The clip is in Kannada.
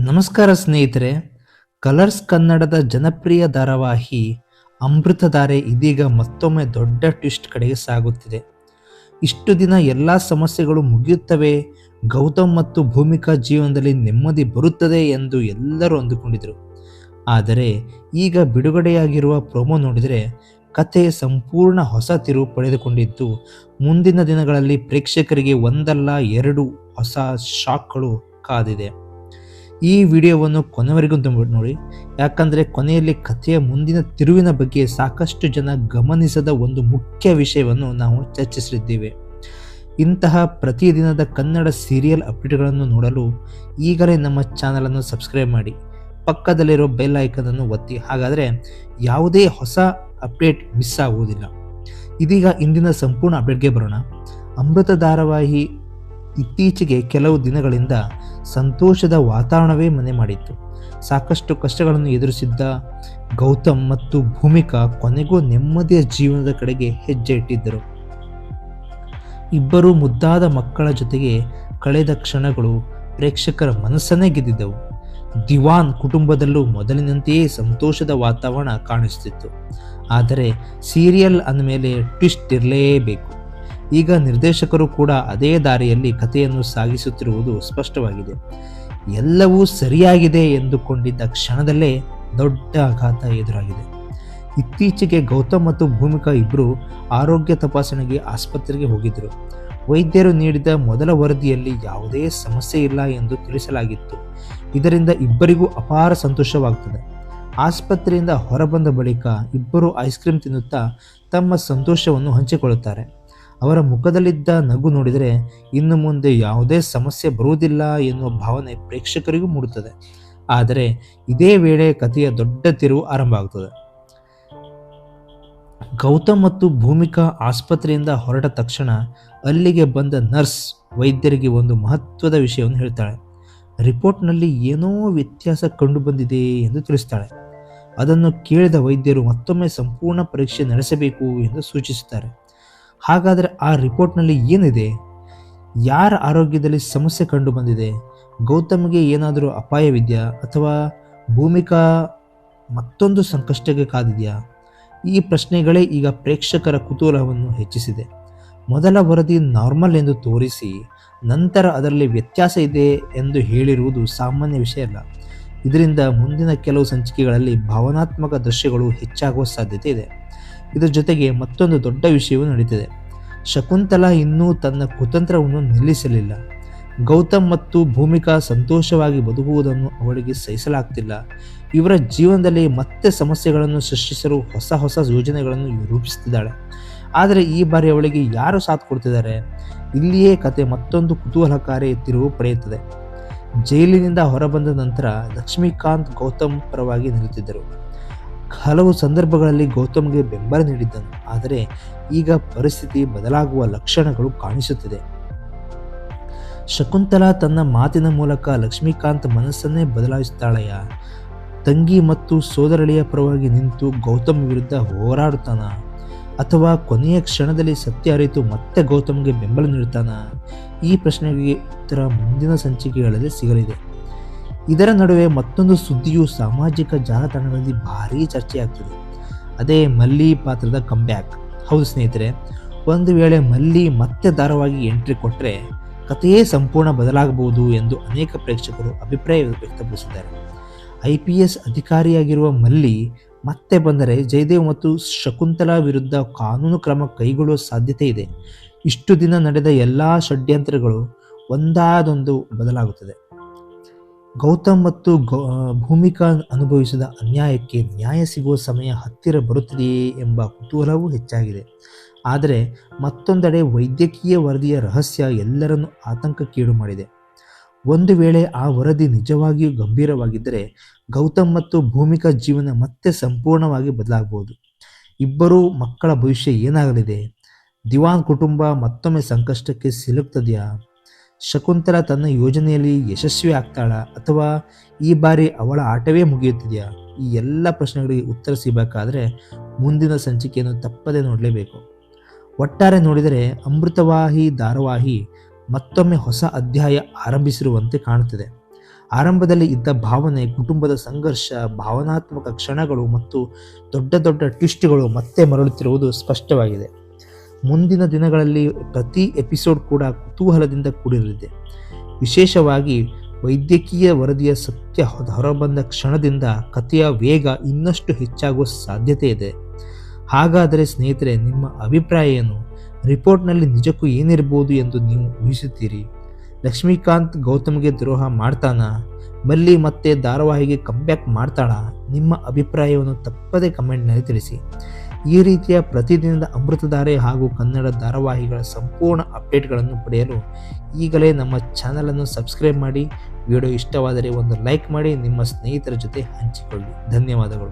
ನಮಸ್ಕಾರ ಸ್ನೇಹಿತರೆ. ಕಲರ್ಸ್ ಕನ್ನಡದ ಜನಪ್ರಿಯ ಧಾರಾವಾಹಿ ಅಮೃತಧಾರೆ ಇದೀಗ ಮತ್ತೊಮ್ಮೆ ದೊಡ್ಡ ಟ್ವಿಸ್ಟ್ ಕಡೆಗೆ ಸಾಗುತ್ತಿದೆ. ಇಷ್ಟು ದಿನ ಎಲ್ಲ ಸಮಸ್ಯೆಗಳು ಮುಗಿಯುತ್ತವೆ, ಗೌತಮ್ ಮತ್ತು ಭೂಮಿಕಾ ಜೀವನದಲ್ಲಿ ನೆಮ್ಮದಿ ಬರುತ್ತದೆ ಎಂದು ಎಲ್ಲರೂ ಅಂದುಕೊಂಡಿದ್ದರು. ಆದರೆ ಈಗ ಬಿಡುಗಡೆಯಾಗಿರುವ ಪ್ರೊಮೋ ನೋಡಿದರೆ ಕಥೆ ಸಂಪೂರ್ಣ ಹೊಸ ತಿರುವು ಪಡೆದುಕೊಂಡಿದ್ದು, ಮುಂದಿನ ದಿನಗಳಲ್ಲಿ ಪ್ರೇಕ್ಷಕರಿಗೆ ಒಂದಲ್ಲ ಎರಡು ಹೊಸ ಶಾಕ್ಗಳು ಕಾದಿದೆ. ಈ ವಿಡಿಯೋವನ್ನು ಕೊನೆವರೆಗೂ ನೋಡಿ, ಯಾಕಂದರೆ ಕೊನೆಯಲ್ಲಿ ಕಥೆಯ ಮುಂದಿನ ತಿರುವಿನ ಬಗ್ಗೆ ಸಾಕಷ್ಟು ಜನ ಗಮನಿಸದ ಒಂದು ಮುಖ್ಯ ವಿಷಯವನ್ನು ನಾವು ಚರ್ಚಿಸಲಿದ್ದೇವೆ. ಇಂತಹ ಪ್ರತಿದಿನದ ಕನ್ನಡ ಸೀರಿಯಲ್ ಅಪ್ಡೇಟ್ಗಳನ್ನು ನೋಡಲು ಈಗಲೇ ನಮ್ಮ ಚಾನಲನ್ನು ಸಬ್ಸ್ಕ್ರೈಬ್ ಮಾಡಿ, ಪಕ್ಕದಲ್ಲಿರೋ ಬೆಲ್ ಐಕನನ್ನು ಒತ್ತಿ. ಹಾಗಾದರೆ ಯಾವುದೇ ಹೊಸ ಅಪ್ಡೇಟ್ ಮಿಸ್ ಆಗುವುದಿಲ್ಲ. ಇದೀಗ ಇಂದಿನ ಸಂಪೂರ್ಣ ಅಪ್ಡೇಟ್ಗೆ ಬರೋಣ. ಅಮೃತ ಧಾರಾವಾಹಿ ಇತ್ತೀಚೆಗೆ ಕೆಲವು ದಿನಗಳಿಂದ ಸಂತೋಷದ ವಾತಾವರಣವೇ ಮನೆ ಮಾಡಿತ್ತು. ಸಾಕಷ್ಟು ಕಷ್ಟಗಳನ್ನು ಎದುರಿಸಿದ್ದ ಗೌತಮ್ ಮತ್ತು ಭೂಮಿಕಾ ಕೊನೆಗೂ ನೆಮ್ಮದಿಯ ಜೀವನದ ಕಡೆಗೆ ಹೆಜ್ಜೆ ಇಟ್ಟಿದ್ದರು. ಇಬ್ಬರು ಮುದ್ದಾದ ಮಕ್ಕಳ ಜೊತೆಗೆ ಕಳೆದ ಕ್ಷಣಗಳು ಪ್ರೇಕ್ಷಕರ ಮನಸ್ಸನ್ನೇ ಗೆದ್ದಿದ್ದವು. ದಿವಾನ್ ಕುಟುಂಬದಲ್ಲೂ ಮೊದಲಿನಂತೆಯೇ ಸಂತೋಷದ ವಾತಾವರಣ ಕಾಣಿಸುತ್ತಿತ್ತು. ಆದರೆ ಸೀರಿಯಲ್ ಅಂದಮೇಲೆ ಟ್ವಿಸ್ಟ್ ಇರಲೇಬೇಕು. ಈಗ ನಿರ್ದೇಶಕರು ಕೂಡ ಅದೇ ದಾರಿಯಲ್ಲಿ ಕಥೆಯನ್ನು ಸಾಗಿಸುತ್ತಿರುವುದು ಸ್ಪಷ್ಟವಾಗಿದೆ. ಎಲ್ಲವೂ ಸರಿಯಾಗಿದೆ ಎಂದುಕೊಂಡಿದ್ದ ಕ್ಷಣದಲ್ಲೇ ದೊಡ್ಡ ಆಘಾತ ಎದುರಾಗಿದೆ. ಇತ್ತೀಚೆಗೆ ಗೌತಮ್ ಮತ್ತು ಭೂಮಿಕಾ ಇಬ್ಬರು ಆರೋಗ್ಯ ತಪಾಸಣೆಗೆ ಆಸ್ಪತ್ರೆಗೆ ಹೋಗಿದ್ದರು. ವೈದ್ಯರು ನೀಡಿದ ಮೊದಲ ವರದಿಯಲ್ಲಿ ಯಾವುದೇ ಸಮಸ್ಯೆ ಇಲ್ಲ ಎಂದು ತಿಳಿಸಲಾಗಿತ್ತು. ಇದರಿಂದ ಇಬ್ಬರಿಗೂ ಅಪಾರ ಸಂತೋಷವಾಗುತ್ತದೆ. ಆಸ್ಪತ್ರೆಯಿಂದ ಹೊರಬಂದ ಬಳಿಕ ಇಬ್ಬರು ಐಸ್ ಕ್ರೀಮ್ ತಿನ್ನುತ್ತಾ ತಮ್ಮ ಸಂತೋಷವನ್ನು ಹಂಚಿಕೊಳ್ಳುತ್ತಾರೆ. ಅವರ ಮುಖದಲ್ಲಿದ್ದ ನಗು ನೋಡಿದರೆ ಇನ್ನು ಮುಂದೆ ಯಾವುದೇ ಸಮಸ್ಯೆ ಬರುವುದಿಲ್ಲ ಎನ್ನುವ ಭಾವನೆ ಪ್ರೇಕ್ಷಕರಿಗೂ ಮೂಡುತ್ತದೆ. ಆದರೆ ಇದೇ ವೇಳೆ ಕಥೆಯ ದೊಡ್ಡ ತಿರುವು ಆರಂಭ ಆಗುತ್ತದೆ. ಗೌತಮ್ ಮತ್ತು ಭೂಮಿಕಾ ಆಸ್ಪತ್ರೆಯಿಂದ ಹೊರಟ ತಕ್ಷಣ ಅಲ್ಲಿಗೆ ಬಂದ ನರ್ಸ್ ವೈದ್ಯರಿಗೆ ಒಂದು ಮಹತ್ವದ ವಿಷಯವನ್ನು ಹೇಳ್ತಾಳೆ. ರಿಪೋರ್ಟ್ನಲ್ಲಿ ಏನೋ ವ್ಯತ್ಯಾಸ ಕಂಡುಬಂದಿದೆ ಎಂದು ತಿಳಿಸ್ತಾಳೆ. ಅದನ್ನು ಕೇಳಿದ ವೈದ್ಯರು ಮತ್ತೊಮ್ಮೆ ಸಂಪೂರ್ಣ ಪರೀಕ್ಷೆ ನಡೆಸಬೇಕು ಎಂದು ಸೂಚಿಸುತ್ತಾರೆ. ಹಾಗಾದರೆ ಆ ರಿಪೋರ್ಟ್ನಲ್ಲಿ ಏನಿದೆ? ಯಾರ ಆರೋಗ್ಯದಲ್ಲಿ ಸಮಸ್ಯೆ ಕಂಡು ಬಂದಿದೆ? ಗೌತಮ್ಗೆ ಏನಾದರೂ ಅಪಾಯವಿದೆಯಾ ಅಥವಾ ಭೂಮಿಕಾ ಮತ್ತೊಂದು ಸಂಕಷ್ಟಕ್ಕೆ ಕಾದಿದೆಯಾ? ಈ ಪ್ರಶ್ನೆಗಳೇ ಈಗ ಪ್ರೇಕ್ಷಕರ ಕುತೂಹಲವನ್ನು ಹೆಚ್ಚಿಸಿದೆ. ಮೊದಲ ವರದಿ ನಾರ್ಮಲ್ ಎಂದು ತೋರಿಸಿ ನಂತರ ಅದರಲ್ಲಿ ವ್ಯತ್ಯಾಸ ಇದೆ ಎಂದು ಹೇಳಿರುವುದು ಸಾಮಾನ್ಯ ವಿಷಯ ಅಲ್ಲ. ಇದರಿಂದ ಮುಂದಿನ ಕೆಲವು ಸಂಚಿಕೆಗಳಲ್ಲಿ ಭಾವನಾತ್ಮಕ ದೃಶ್ಯಗಳು ಹೆಚ್ಚಾಗುವ ಸಾಧ್ಯತೆ ಇದೆ. ಇದರ ಜೊತೆಗೆ ಮತ್ತೊಂದು ದೊಡ್ಡ ವಿಷಯವೂ ನಡೀತಿದೆ. ಶಕುಂತಲಾ ಇನ್ನೂ ತನ್ನ ಕುತಂತ್ರವನ್ನು ನಿಲ್ಲಿಸಲಿಲ್ಲ. ಗೌತಮ್ ಮತ್ತು ಭೂಮಿಕಾ ಸಂತೋಷವಾಗಿ ಬದುಕುವುದನ್ನು ಅವಳಿಗೆ ಸಹಿಸಲಾಗ್ತಿಲ್ಲ. ಇವರ ಜೀವನದಲ್ಲಿ ಮತ್ತೆ ಸಮಸ್ಯೆಗಳನ್ನು ಸೃಷ್ಟಿಸಲು ಹೊಸ ಯೋಜನೆಗಳನ್ನು ರೂಪಿಸುತ್ತಿದ್ದಾಳೆ. ಆದರೆ ಈ ಬಾರಿ ಅವಳಿಗೆ ಯಾರು ಸಾಥ್ ಕೊಡ್ತಿದ್ದಾರೆ? ಇಲ್ಲಿಯೇ ಕತೆ ಮತ್ತೊಂದು ಕುತೂಹಲಕಾರಿ ತಿರುವು ಪಡೆಯುತ್ತದೆ. ಜೈಲಿನಿಂದ ಹೊರಬಂದ ನಂತರ ಲಕ್ಷ್ಮೀಕಾಂತ್ ಗೌತಮ್ ಪರವಾಗಿ ನಿಲ್ಲುತ್ತಿದ್ದರು. ಹಲವು ಸಂದರ್ಭಗಳಲ್ಲಿ ಗೌತಮ್ಗೆ ಬೆಂಬಲ ನೀಡಿದ್ದನು. ಆದರೆ ಈಗ ಪರಿಸ್ಥಿತಿ ಬದಲಾಗುವ ಲಕ್ಷಣಗಳು ಕಾಣಿಸುತ್ತಿದೆ. ಶಕುಂತಲಾ ತನ್ನ ಮಾತಿನ ಮೂಲಕ ಲಕ್ಷ್ಮೀಕಾಂತ್ ಮನಸ್ಸನ್ನೇ ಬದಲಾಯಿಸುತ್ತಾಳೆಯಾ? ತಂಗಿ ಮತ್ತು ಸೋದರಳಿಯ ಪರವಾಗಿ ನಿಂತು ಗೌತಮ್ ವಿರುದ್ಧ ಹೋರಾಡುತ್ತಾನ? ಅಥವಾ ಕೊನೆಯ ಕ್ಷಣದಲ್ಲಿ ಸತ್ಯ ಅರಿತು ಮತ್ತೆ ಗೌತಮ್ಗೆ ಬೆಂಬಲ ನೀಡುತ್ತಾನ? ಈ ಪ್ರಶ್ನೆಗೆ ಉತ್ತರ ಮುಂದಿನ ಸಂಚಿಕೆಗಳಲ್ಲಿ ಸಿಗಲಿದೆ. ಇದರ ನಡುವೆ ಮತ್ತೊಂದು ಸುದ್ದಿಯು ಸಾಮಾಜಿಕ ಜಾಲತಾಣಗಳಲ್ಲಿ ಭಾರೀ ಚರ್ಚೆಯಾಗ್ತಿದೆ. ಅದೇ ಮಲ್ಲಿ ಪಾತ್ರದ ಕಂಬ್ಯಾಕ್. ಹೌದು ಸ್ನೇಹಿತರೆ, ಒಂದು ವೇಳೆ ಮಲ್ಲಿ ಮತ್ತೆ ಧಾರಾವಾಹಿ ಎಂಟ್ರಿ ಕೊಟ್ಟರೆ ಕಥೆಯೇ ಸಂಪೂರ್ಣ ಬದಲಾಗಬಹುದು ಎಂದು ಅನೇಕ ಪ್ರೇಕ್ಷಕರು ಅಭಿಪ್ರಾಯ ವ್ಯಕ್ತಪಡಿಸಿದ್ದಾರೆ. IPS ಅಧಿಕಾರಿಯಾಗಿರುವ ಮಲ್ಲಿ ಮತ್ತೆ ಬಂದರೆ ಜಯದೇವ್ ಮತ್ತು ಶಕುಂತಲಾ ವಿರುದ್ಧ ಕಾನೂನು ಕ್ರಮ ಕೈಗೊಳ್ಳುವ ಸಾಧ್ಯತೆ ಇದೆ. ಇಷ್ಟು ದಿನ ನಡೆದ ಎಲ್ಲ ಷಡ್ಯಂತ್ರಗಳು ಒಂದಾದೊಂದು ಬದಲಾಗುತ್ತದೆ. ಗೌತಮ್ ಮತ್ತು ಭೂಮಿಕಾ ಅನುಭವಿಸಿದ ಅನ್ಯಾಯಕ್ಕೆ ನ್ಯಾಯ ಸಿಗುವ ಸಮಯ ಹತ್ತಿರ ಬರುತ್ತದೆಯೇ ಎಂಬ ಕುತೂಹಲವೂ ಹೆಚ್ಚಾಗಿದೆ. ಆದರೆ ಮತ್ತೊಂದೆಡೆ ವೈದ್ಯಕೀಯ ವರದಿಯ ರಹಸ್ಯ ಎಲ್ಲರನ್ನೂ ಆತಂಕಕ್ಕೀಡು ಮಾಡಿದೆ. ಒಂದು ವೇಳೆ ಆ ವರದಿ ನಿಜವಾಗಿಯೂ ಗಂಭೀರವಾಗಿದ್ದರೆ ಗೌತಮ್ ಮತ್ತು ಭೂಮಿಕಾ ಜೀವನ ಮತ್ತೆ ಸಂಪೂರ್ಣವಾಗಿ ಬದಲಾಗಬಹುದು. ಇಬ್ಬರೂ ಮಕ್ಕಳ ಭವಿಷ್ಯ ಏನಾಗಲಿದೆ? ದಿವಾನ್ ಕುಟುಂಬ ಮತ್ತೊಮ್ಮೆ ಸಂಕಷ್ಟಕ್ಕೆ ಸಿಲುಕ್ತದೆಯಾ? ಶಕುಂತಲಾ ತನ್ನ ಯೋಜನೆಯಲ್ಲಿ ಯಶಸ್ವಿ ಆಗ್ತಾಳಾ ಅಥವಾ ಈ ಬಾರಿ ಅವಳ ಆಟವೇ ಮುಗಿಯುತ್ತಿದೆಯಾ? ಈ ಎಲ್ಲ ಪ್ರಶ್ನೆಗಳಿಗೆ ಉತ್ತರ ಸಿಗಬೇಕಾದ್ರೆ ಮುಂದಿನ ಸಂಚಿಕೆಯನ್ನು ತಪ್ಪದೆ ನೋಡಲೇಬೇಕು. ಒಟ್ಟಾರೆ ನೋಡಿದರೆ ಅಮೃತವಾಹಿ ಧಾರಾವಾಹಿ ಮತ್ತೊಮ್ಮೆ ಹೊಸ ಅಧ್ಯಾಯ ಆರಂಭಿಸಿರುವಂತೆ ಕಾಣುತ್ತದೆ. ಆರಂಭದಲ್ಲಿ ಇದ್ದ ಭಾವನೆ, ಕುಟುಂಬದ ಸಂಘರ್ಷ, ಭಾವನಾತ್ಮಕ ಕ್ಷಣಗಳು ಮತ್ತು ದೊಡ್ಡ ದೊಡ್ಡ ಟ್ವಿಸ್ಟ್ಗಳು ಮತ್ತೆ ಮರಳುತ್ತಿರುವುದು ಸ್ಪಷ್ಟವಾಗಿದೆ. ಮುಂದಿನ ದಿನಗಳಲ್ಲಿ ಪ್ರತಿ ಎಪಿಸೋಡ್ ಕೂಡ ಕುತೂಹಲದಿಂದ ಕೂಡಿರಲಿದೆ. ವಿಶೇಷವಾಗಿ ವೈದ್ಯಕೀಯ ವರದಿಯ ಸತ್ಯ ಹೊರಬಂದ ಕ್ಷಣದಿಂದ ಕಥೆಯ ವೇಗ ಇನ್ನಷ್ಟು ಹೆಚ್ಚಾಗುವ ಸಾಧ್ಯತೆ ಇದೆ. ಹಾಗಾದರೆ ಸ್ನೇಹಿತರೆ, ನಿಮ್ಮ ಅಭಿಪ್ರಾಯ ಏನು? ರಿಪೋರ್ಟ್ನಲ್ಲಿ ನಿಜಕ್ಕೂ ಏನಿರಬಹುದು ಎಂದು ನೀವು ಊಹಿಸುತ್ತೀರಿ? ಲಕ್ಷ್ಮೀಕಾಂತ್ ಗೌತಮ್ಗೆ ದ್ರೋಹ ಮಾಡ್ತಾನಾ? ಮಲ್ಲಿ ಮತ್ತೆ ಧಾರಾವಾಹಿಗೆ ಕಂಬ್ಯಾಕ್ ಮಾಡ್ತಾಳಾ? ನಿಮ್ಮ ಅಭಿಪ್ರಾಯವನ್ನು ತಪ್ಪದೇ ಕಮೆಂಟ್ನಲ್ಲಿ ತಿಳಿಸಿ. ಈ ರೀತಿಯ ಪ್ರತಿದಿನದ ಅಮೃತಧಾರೆ ಹಾಗೂ ಕನ್ನಡ ಧಾರಾವಾಹಿಗಳ ಸಂಪೂರ್ಣ ಅಪ್ಡೇಟ್ಗಳನ್ನು ಪಡೆಯಲು ಈಗಲೇ ನಮ್ಮ ಚಾನಲನ್ನು ಸಬ್ಸ್ಕ್ರೈಬ್ ಮಾಡಿ. ವಿಡಿಯೋ ಇಷ್ಟವಾದರೆ ಒಂದು ಲೈಕ್ ಮಾಡಿ, ನಿಮ್ಮ ಸ್ನೇಹಿತರ ಜೊತೆ ಹಂಚಿಕೊಳ್ಳಿ. ಧನ್ಯವಾದಗಳು.